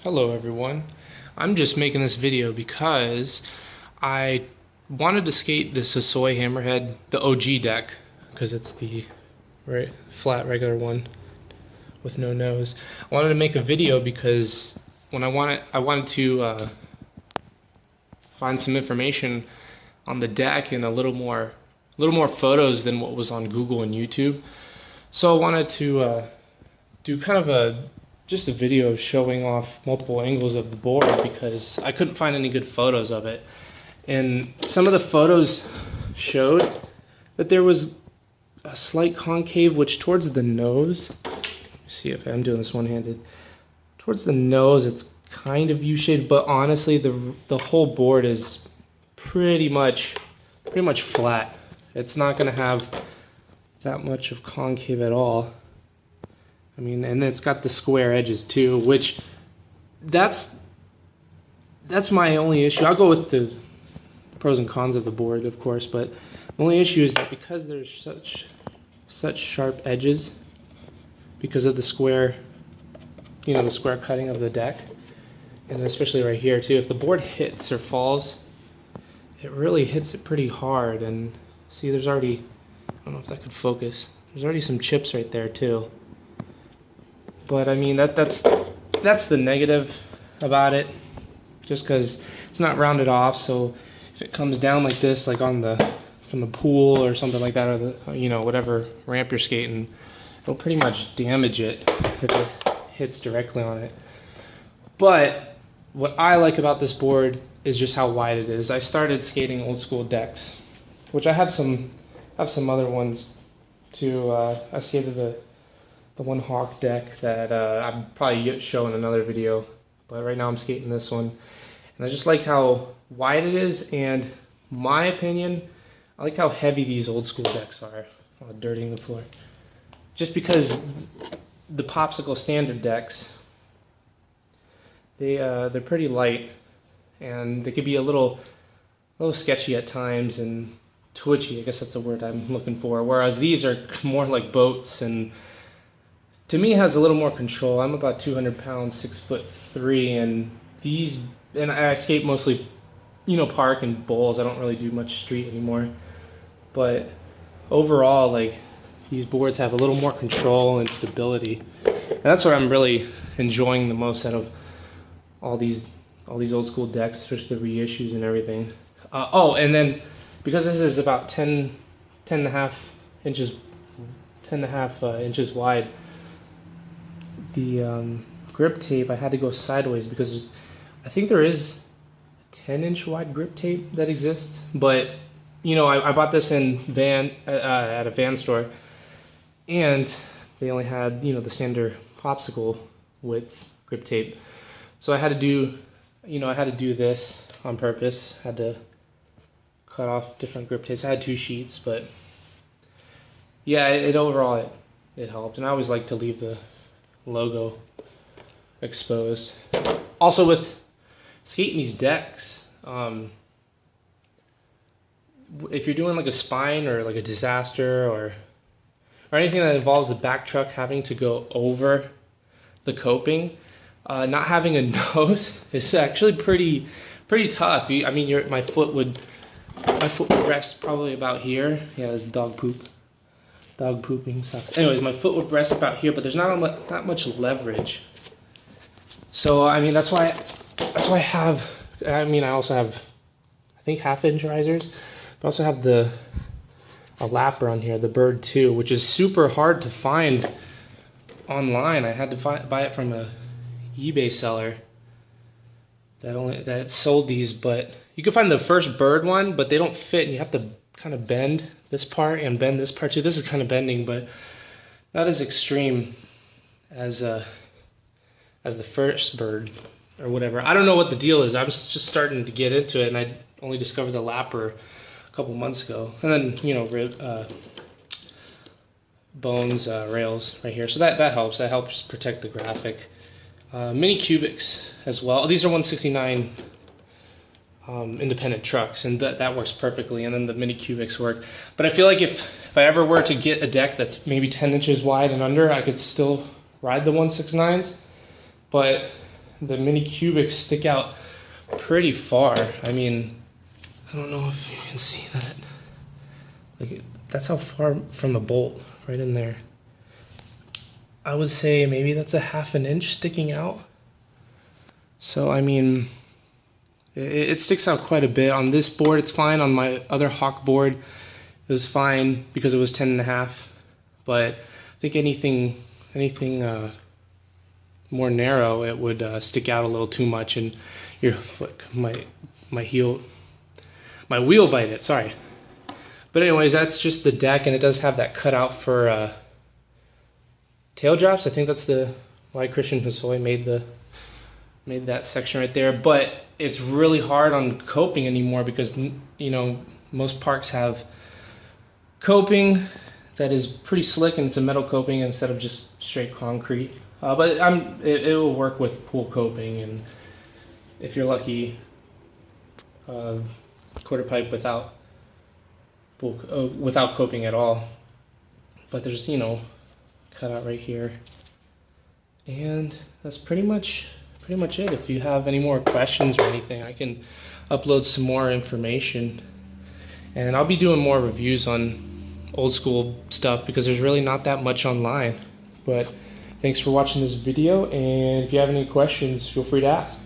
Hello everyone. I'm just making this video because I wanted to skate this Hosoi hammerhead, the OG deck, because it's the flat regular one with no nose. I wanted to make a video because when I wanted to find some information on the deck and a little more photos than what was on Google and YouTube. So I wanted to do kind of just a video showing off multiple angles of the board because I couldn't find any good photos of it. And some of the photos showed that there was a slight concave, which towards the nose, let me see if I'm doing this one-handed, towards the nose it's kind of U-shaped, but honestly the whole board is pretty much flat. It's not going to have that much of concave at all. I mean, and it's got the square edges too, which that's my only issue. I'll go with the pros and cons of the board, of course, but the only issue is that because there's such sharp edges, because of the square, the square cutting of the deck, and especially right here too, if the board hits or falls, it really hits it pretty hard. And see, there's already, I don't know if that could focus, there's already some chips right there too. But I mean, that's the negative about it, just because it's not rounded off. So if it comes down like this, like from the pool or something like that, or the whatever ramp you're skating, it'll pretty much damage it if it hits directly on it. But what I like about this board is just how wide it is. I started skating old school decks, which I have some other ones too. I skated the one hawk deck that I'll probably show in another video, but right now I'm skating this one, and I just like how wide it is, and my opinion, I like how heavy these old school decks are. Dirtying the floor, just because the popsicle standard decks, they're pretty light, and they could be a little sketchy at times and twitchy. I guess that's the word I'm looking for. Whereas these are more like boats, and to me has a little more control. I'm about 200 pounds, 6'3", and I skate mostly, park and bowls. I don't really do much street anymore. But overall, like, these boards have a little more control and stability, and that's what I'm really enjoying the most out of all these old school decks, especially the reissues and everything. And then because this is about 10 and a half inches wide, the grip tape, I had to go sideways because I think there is 10-inch wide grip tape that exists, but I bought this in at a van store, and they only had the standard popsicle width grip tape, so I had to do this on purpose. Had to cut off different grip tapes. I had 2 sheets, but yeah, overall it helped, and I always like to leave the logo exposed. Also, with skating these decks, if you're doing like a spine or like a disaster or anything that involves the back truck having to go over the coping, not having a nose is actually pretty tough. My foot would rest probably about here. Yeah, there's dog poop. Dog pooping sucks. Anyways, my foot would rest about here, but there's not much leverage. So I mean, that's why I have. I also have, I think, 1/2-inch risers, but I also have a lapper on here, the Bird 2, which is super hard to find online. I had to buy it from a eBay seller that sold these, but you can find the first Bird one, but they don't fit, and you have to kind of bend this part and bend this part too. This is kind of bending, but not as extreme as the first Bird or whatever. I don't know what the deal is. I was just starting to get into it, and I only discovered the lapper a couple months ago. And then bones, rails right here. So that helps. That helps protect the graphic. Mini cubics as well. These are 169 independent trucks, and that works perfectly, and then the mini cubics work. But I feel like if I ever were to get a deck that's maybe 10 inches wide and under, I could still ride the 169s, but the mini cubics stick out pretty far. I mean, I don't know if you can see that. Like, that's how far from the bolt, right in there. I would say maybe that's a 1/2 inch sticking out. So, I mean, it sticks out quite a bit. On this board, it's fine. On my other Hawk board, it was fine because it was 10.5. But I think anything more narrow, it would stick out a little too much, and your foot my wheel bite it. Sorry. But anyways, that's just the deck, and it does have that cutout for tail drops. I think that's why Christian Hosoi made that section right there. But it's really hard on coping anymore because, you know, most parks have coping that is pretty slick, and it's a metal coping instead of just straight concrete. But it will work with pool coping, and if you're lucky, quarter pipe without coping at all. But there's, you know, cutout right here, and that's pretty much it. If you have any more questions or anything, I can upload some more information, and I'll be doing more reviews on old school stuff because there's really not that much online. But thanks for watching this video, and if you have any questions, feel free to ask.